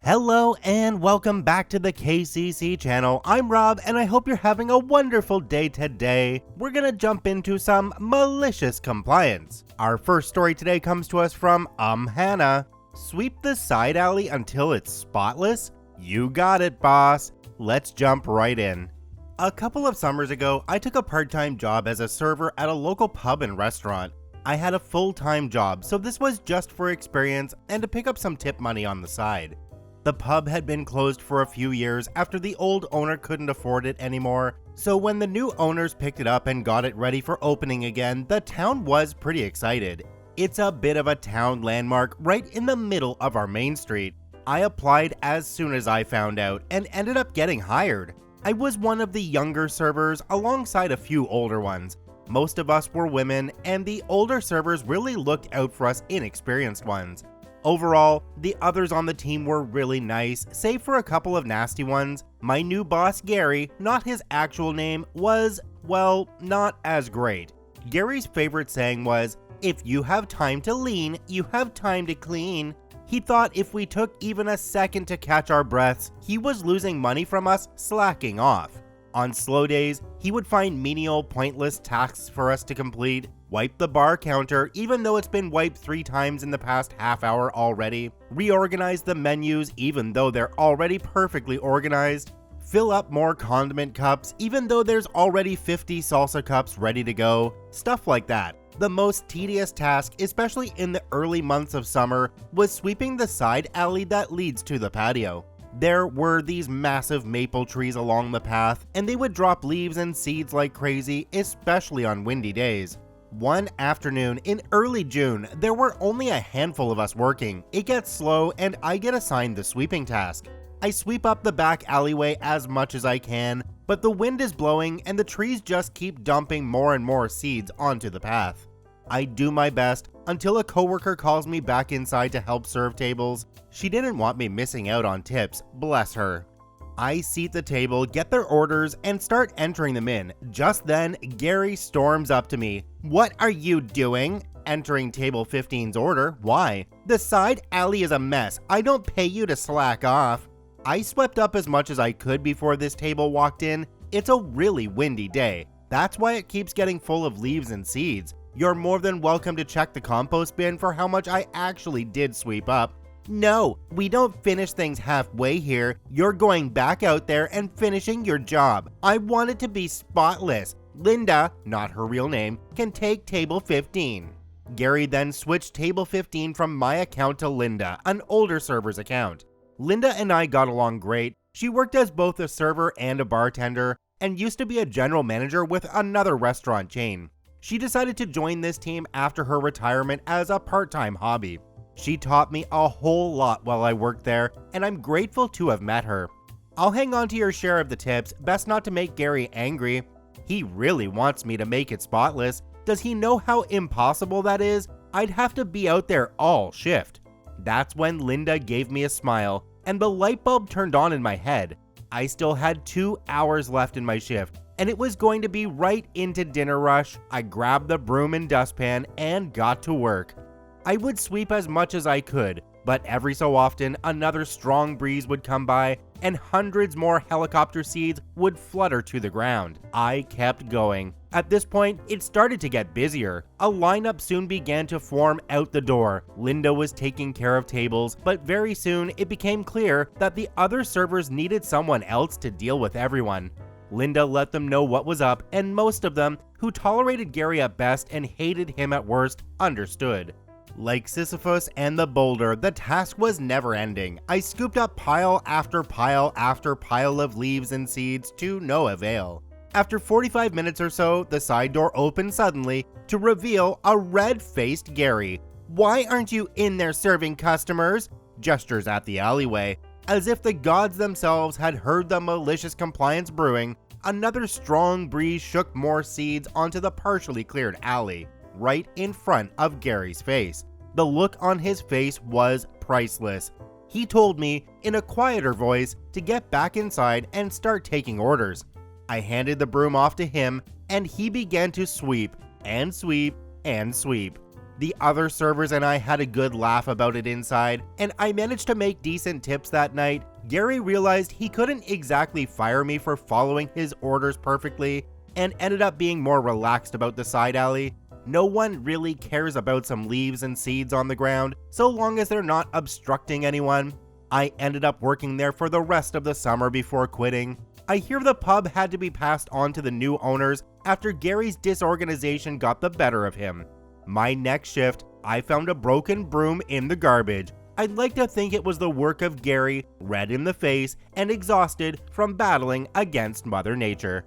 Hello and welcome back to the KCC channel. I'm Rob and I hope you're having a wonderful day today. We're gonna jump into some malicious compliance. Our first story today comes to us from Hannah. Sweep the side alley until it's spotless? You got it, boss. Let's jump right in. A couple of summers ago, I took a part-time job as a server at a local pub and restaurant. I had a full-time job, so this was just for experience and to pick up some tip money on the side. The pub had been closed for a few years after the old owner couldn't afford it anymore, so when the new owners picked it up and got it ready for opening again, the town was pretty excited. It's a bit of a town landmark right in the middle of our main street. I applied as soon as I found out and ended up getting hired. I was one of the younger servers alongside a few older ones. Most of us were women, and the older servers really looked out for us inexperienced ones. Overall, the others on the team were really nice, save for a couple of nasty ones. My new boss, Gary, not his actual name, was, well, not as great. Gary's favorite saying was, "If you have time to lean, you have time to clean." He thought if we took even a second to catch our breaths, he was losing money from us slacking off. On slow days, he would find menial, pointless tasks for us to complete, wipe the bar counter even though it's been wiped 3 times in the past half hour already, reorganize the menus even though they're already perfectly organized, fill up more condiment cups even though there's already 50 salsa cups ready to go, stuff like that. The most tedious task, especially in the early months of summer, was sweeping the side alley that leads to the patio. There were these massive maple trees along the path, and they would drop leaves and seeds like crazy, especially on windy days. One afternoon in early June, there were only a handful of us working. It gets slow and I get assigned the sweeping task. I sweep up the back alleyway as much as I can, but the wind is blowing and the trees just keep dumping more and more seeds onto the path. I do my best until a coworker calls me back inside to help serve tables. She didn't want me missing out on tips, bless her. I seat the table, get their orders, and start entering them in. Just then, Gary storms up to me. "What are you doing?" Entering table 15's order. "Why?" "The side alley is a mess. I don't pay you to slack off." I swept up as much as I could before this table walked in. It's a really windy day. That's why it keeps getting full of leaves and seeds. You're more than welcome to check the compost bin for how much I actually did sweep up. "No, we don't finish things halfway here. You're going back out there and finishing your job. I want it to be spotless. Linda," not her real name, "can take table 15. Gary then switched table 15 from my account to Linda, an older server's account. Linda and I got along great. She worked as both a server and a bartender, and used to be a general manager with another restaurant chain. She decided to join this team after her retirement as a part-time hobby. She taught me a whole lot while I worked there, and I'm grateful to have met her. I'll hang on to your share of the tips, best not to make Gary angry. He really wants me to make it spotless. Does he know how impossible that is? I'd have to be out there all shift." That's when Linda gave me a smile, and the light bulb turned on in my head. I still had 2 hours left in my shift, and it was going to be right into dinner rush. I grabbed the broom and dustpan and got to work. I would sweep as much as I could, but every so often another strong breeze would come by and hundreds more helicopter seeds would flutter to the ground. I kept going. At this point, it started to get busier. A lineup soon began to form out the door. Linda was taking care of tables, but very soon it became clear that the other servers needed someone else to deal with everyone. Linda let them know what was up, and most of them, who tolerated Gary at best and hated him at worst, understood. Like Sisyphus and the boulder, the task was never ending. I scooped up pile after pile after pile of leaves and seeds to no avail. After 45 minutes or so, the side door opened suddenly to reveal a red-faced Gary. "Why aren't you in there serving customers?" Gestures at the alleyway. As if the gods themselves had heard the malicious compliance brewing, another strong breeze shook more seeds onto the partially cleared alley, right in front of Gary's face. The look on his face was priceless. He told me, in a quieter voice, to get back inside and start taking orders. I handed the broom off to him, and he began to sweep, and sweep, and sweep. The other servers and I had a good laugh about it inside, and I managed to make decent tips that night. Gary realized he couldn't exactly fire me for following his orders perfectly, and ended up being more relaxed about the side alley. No one really cares about some leaves and seeds on the ground, so long as they're not obstructing anyone. I ended up working there for the rest of the summer before quitting. I hear the pub had to be passed on to the new owners after Gary's disorganization got the better of him. My next shift, I found a broken broom in the garbage. I'd like to think it was the work of Gary, red in the face and exhausted from battling against Mother Nature.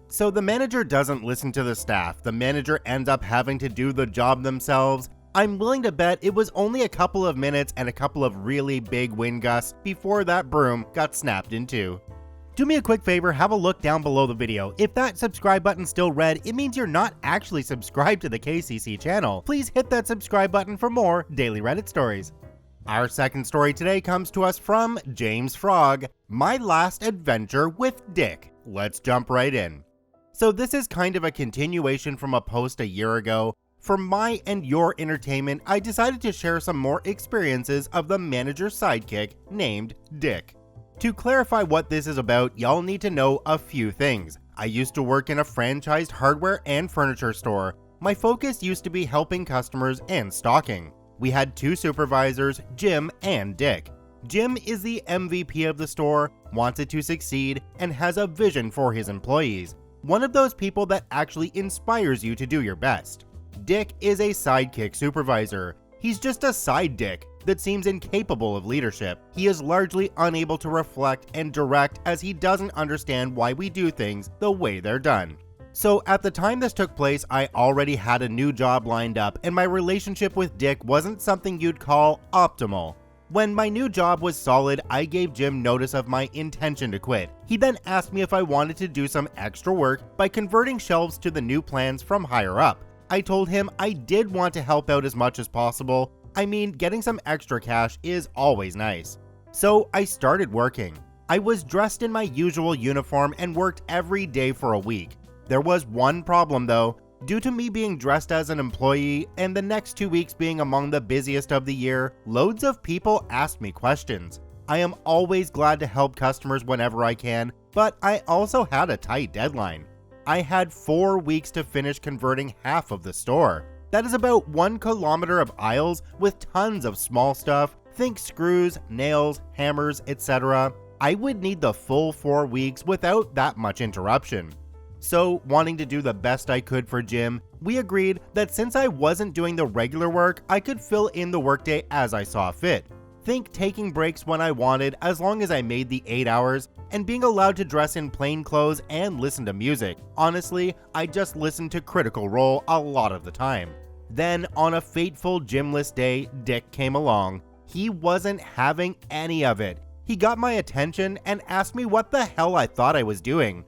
So the manager doesn't listen to the staff. The manager ends up having to do the job themselves. I'm willing to bet it was only a couple of minutes and a couple of really big wind gusts before that broom got snapped in two. Do me a quick favor, have a look down below the video. If that subscribe button's still red, it means you're not actually subscribed to the KCC channel. Please hit that subscribe button for more daily Reddit stories. Our second story today comes to us from James Frog, My Last Adventure with Dick. Let's jump right in. So this is kind of a continuation from a post a year ago. For my and your entertainment, I decided to share some more experiences of the manager's sidekick named Dick. To clarify what this is about, y'all need to know a few things. I used to work in a franchised hardware and furniture store. My focus used to be helping customers and stocking. We had two supervisors, Jim and Dick. Jim is the MVP of the store, wants it to succeed, and has a vision for his employees. One of those people that actually inspires you to do your best. Dick is a sidekick supervisor. He's just a side dick that seems incapable of leadership. He is largely unable to reflect and direct as he doesn't understand why we do things the way they're done. So at the time this took place, I already had a new job lined up and my relationship with Dick wasn't something you'd call optimal. When my new job was solid, I gave Jim notice of my intention to quit. He then asked me if I wanted to do some extra work by converting shelves to the new plans from higher up. I told him I did want to help out as much as possible. I mean, getting some extra cash is always nice. So I started working. I was dressed in my usual uniform and worked every day for a week. There was one problem though. Due to me being dressed as an employee and the next 2 weeks being among the busiest of the year, loads of people asked me questions. I am always glad to help customers whenever I can, but I also had a tight deadline. I had 4 weeks to finish converting half of the store. That is about 1 kilometer of aisles with tons of small stuff. Think screws, nails, hammers, etc. I would need the full 4 weeks without that much interruption. So, wanting to do the best I could for Jim, we agreed that since I wasn't doing the regular work, I could fill in the workday as I saw fit. Think taking breaks when I wanted as long as I made the 8 hours, and being allowed to dress in plain clothes and listen to music. Honestly, I just listened to Critical Role a lot of the time. Then, on a fateful gymless day, Dick came along. He wasn't having any of it. He got my attention and asked me what the hell I thought I was doing.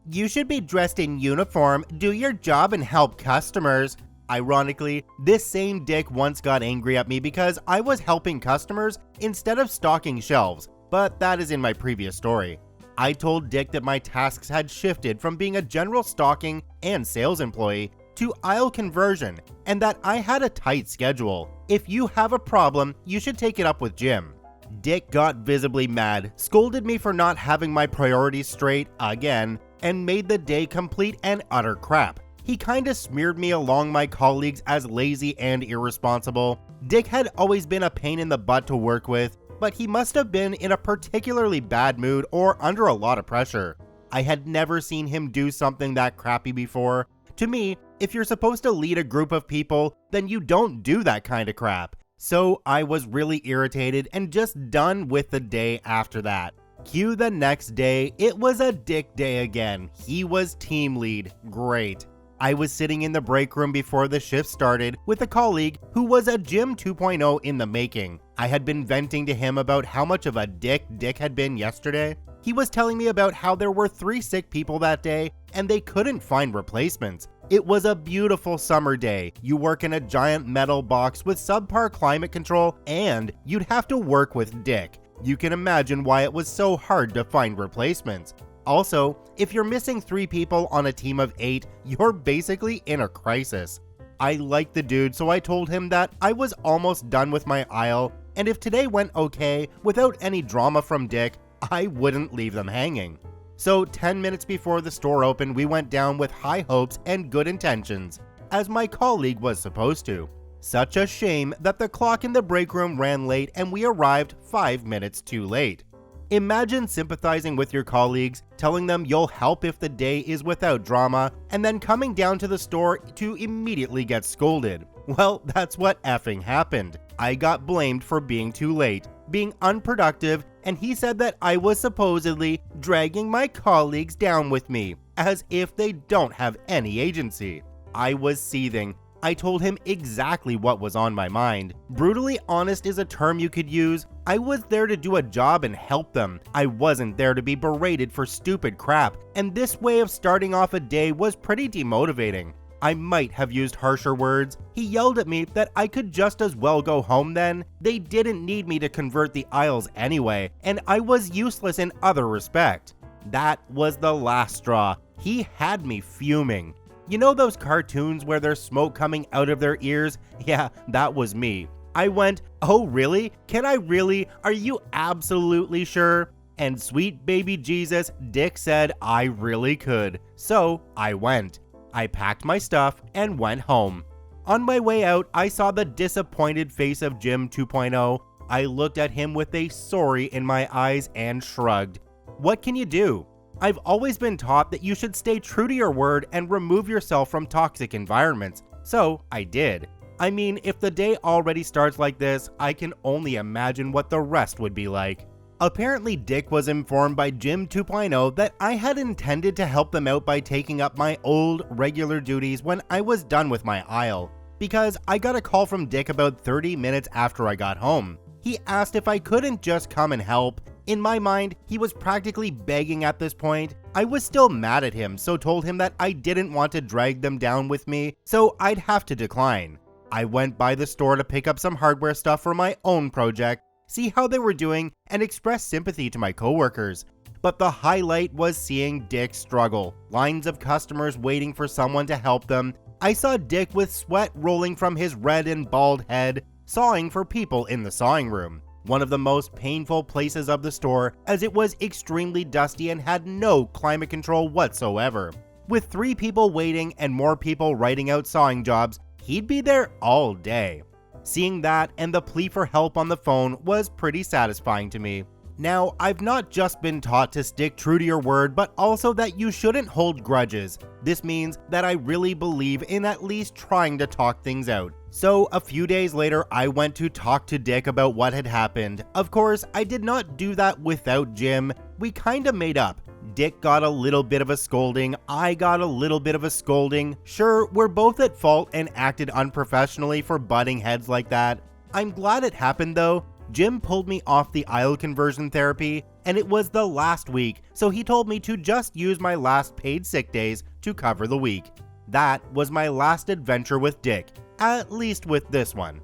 You should be dressed in uniform, do your job and help customers. Ironically, this same Dick once got angry at me because I was helping customers instead of stocking shelves, but that is in my previous story. I told Dick that my tasks had shifted from being a general stocking and sales employee to aisle conversion, and that I had a tight schedule. If you have a problem, you should take it up with Jim. Dick got visibly mad, scolded me for not having my priorities straight again, and made the day complete and utter crap. He kinda smeared me along my colleagues as lazy and irresponsible. Dick had always been a pain in the butt to work with, but he must have been in a particularly bad mood or under a lot of pressure. I had never seen him do something that crappy before. To me, if you're supposed to lead a group of people, then you don't do that kind of crap. So I was really irritated and just done with the day after that. Cue the next day, it was a Dick day again. He was team lead. Great. I was sitting in the break room before the shift started with a colleague who was a Jim 2.0 in the making. I had been venting to him about how much of a dick Dick had been yesterday. He was telling me about how there were 3 sick people that day and they couldn't find replacements. It was a beautiful summer day. You work in a giant metal box with subpar climate control and you'd have to work with Dick. You can imagine why it was so hard to find replacements. Also, if you're missing 3 people on a team of 8, you're basically in a crisis. I liked the dude, so I told him that I was almost done with my aisle, and if today went okay without any drama from Dick, I wouldn't leave them hanging. So 10 minutes before the store opened, we went down with high hopes and good intentions, as my colleague was supposed to. Such a shame that the clock in the break room ran late and we arrived 5 minutes too late. Imagine sympathizing with your colleagues, telling them you'll help if the day is without drama, and then coming down to the store to immediately get scolded. Well, that's what effing happened. I got blamed for being too late, being unproductive, and he said that I was supposedly dragging my colleagues down with me, as if they don't have any agency. I was seething. I told him exactly what was on my mind. Brutally honest is a term you could use. I was there to do a job and help them. I wasn't there to be berated for stupid crap, and this way of starting off a day was pretty demotivating. I might have used harsher words. He yelled at me that I could just as well go home then. They didn't need me to convert the aisles anyway, and I was useless in other respect. That was the last straw. He had me fuming. You know those cartoons where there's smoke coming out of their ears? Yeah, that was me. I went, "Oh really? Can I really? Are you absolutely sure?" And sweet baby Jesus, Dick said I really could. So I went. I packed my stuff and went home. On my way out, I saw the disappointed face of Jim 2.0. I looked at him with a sorry in my eyes and shrugged. What can you do? I've always been taught that you should stay true to your word and remove yourself from toxic environments, so I did. I mean, if the day already starts like this, I can only imagine what the rest would be like. Apparently Dick was informed by Jim 2.0 that I had intended to help them out by taking up my old, regular duties when I was done with my aisle, because I got a call from Dick about 30 minutes after I got home. He asked if I couldn't just come and help. In my mind, he was practically begging at this point. I was still mad at him, so told him that I didn't want to drag them down with me, so I'd have to decline. I went by the store to pick up some hardware stuff for my own project, see how they were doing, and express sympathy to my coworkers. But the highlight was seeing Dick struggle. Lines of customers waiting for someone to help them. I saw Dick with sweat rolling from his red and bald head, sawing for people in the sawing room. One of the most painful places of the store, as it was extremely dusty and had no climate control whatsoever. With 3 people waiting and more people writing out sawing jobs, he'd be there all day. Seeing that and the plea for help on the phone was pretty satisfying to me. Now, I've not just been taught to stick true to your word, but also that you shouldn't hold grudges. This means that I really believe in at least trying to talk things out. So a few days later, I went to talk to Dick about what had happened. Of course, I did not do that without Jim. We kinda made up. Dick got a little bit of a scolding, I got a little bit of a scolding. Sure, we're both at fault and acted unprofessionally for butting heads like that. I'm glad it happened though. Jim pulled me off the aisle conversion therapy, and it was the last week, so he told me to just use my last paid sick days to cover the week. That was my last adventure with Dick, at least with this one.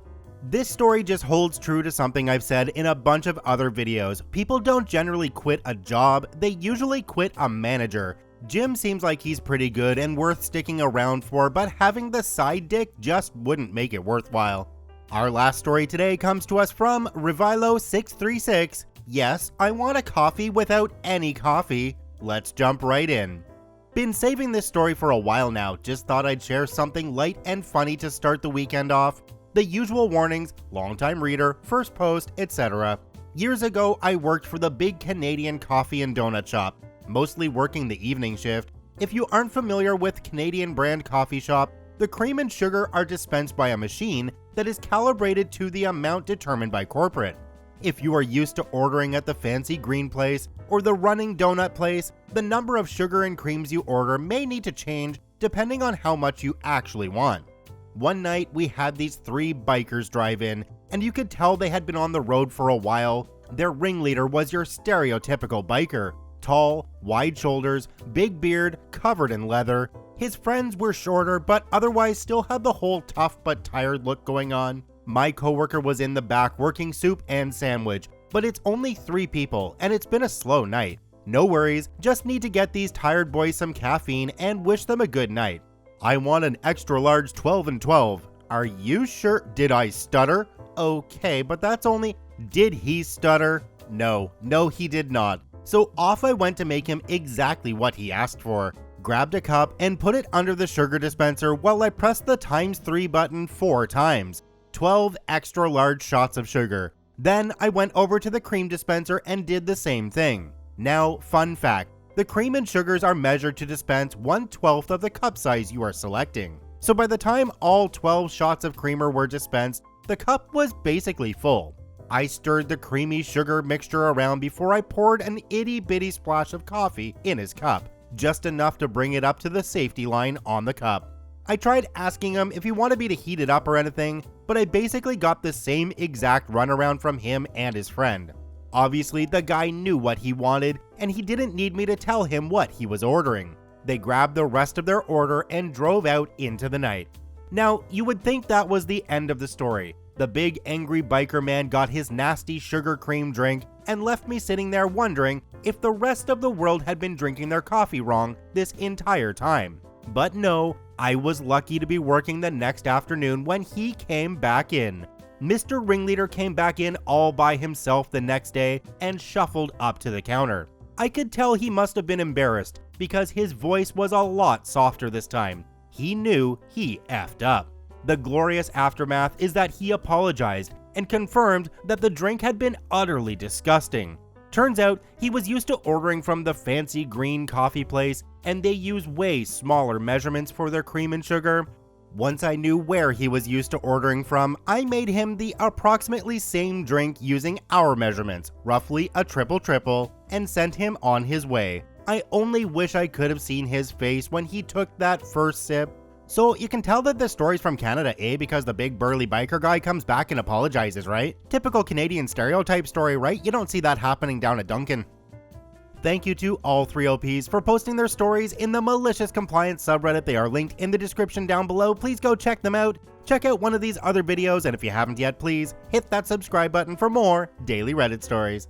This story just holds true to something I've said in a bunch of other videos. People don't generally quit a job, they usually quit a manager. Jim seems like he's pretty good and worth sticking around for, but having the side Dick just wouldn't make it worthwhile. Our last story today comes to us from Revilo636. Yes, I want a coffee without any coffee. Let's jump right in. Been saving this story for a while now, just thought I'd share something light and funny to start the weekend off. The usual warnings, long time reader, first post, etc. Years ago, I worked for the big Canadian coffee and donut shop, mostly working the evening shift. If you aren't familiar with Canadian brand coffee shop, the cream and sugar are dispensed by a machine that is calibrated to the amount determined by corporate. If you are used to ordering at the fancy green place or the running donut place, the number of sugar and creams you order may need to change depending on how much you actually want. One night we had these 3 bikers drive in, and you could tell they had been on the road for a while. Their ringleader was your stereotypical biker. Tall, wide shoulders, big beard, covered in leather. His friends were shorter, but otherwise still had the whole tough but tired look going on. My coworker was in the back working soup and sandwich, but it's only 3 people, and it's been a slow night. No worries, just need to get these tired boys some caffeine and wish them a good night. I want an extra large 12 and 12. Are you sure? Did I stutter? Okay, but that's only... Did he stutter? No, he did not. So off I went to make him exactly what he asked for. Grabbed a cup and put it under the sugar dispenser while I pressed the ×3 button 4 times. 12 extra large shots of sugar. Then I went over to the cream dispenser and did the same thing. Now, fun fact, the cream and sugars are measured to dispense 1/12 of the cup size you are selecting. So by the time all 12 shots of creamer were dispensed, the cup was basically full. I stirred the creamy sugar mixture around before I poured an itty bitty splash of coffee in his cup, just enough to bring it up to the safety line on the cup. I tried asking him if he wanted me to heat it up or anything, but I basically got the same exact runaround from him and his friend. Obviously, the guy knew what he wanted, and he didn't need me to tell him what he was ordering. They grabbed the rest of their order and drove out into the night. Now, you would think that was the end of the story. The big angry biker man got his nasty sugar cream drink and left me sitting there wondering if the rest of the world had been drinking their coffee wrong this entire time. But no, I was lucky to be working the next afternoon when he came back in. Mr. Ringleader came back in all by himself the next day and shuffled up to the counter. I could tell he must have been embarrassed because his voice was a lot softer this time. He knew he effed up. The glorious aftermath is that he apologized and confirmed that the drink had been utterly disgusting. Turns out he was used to ordering from the fancy green coffee place, and they use way smaller measurements for their cream and sugar. Once I knew where he was used to ordering from, I made him the approximately same drink using our measurements, roughly a triple, and sent him on his way. I only wish I could have seen his face when he took that first sip. So you can tell that this story's from Canada, eh? Because the big burly biker guy comes back and apologizes, right? Typical Canadian stereotype story, right? You don't see that happening down at Duncan. Thank you to all 3 OPs for posting their stories in the Malicious Compliance subreddit. They are linked in the description down below. Please go check them out. Check out one of these other videos, and if you haven't yet, please hit that subscribe button for more daily Reddit stories.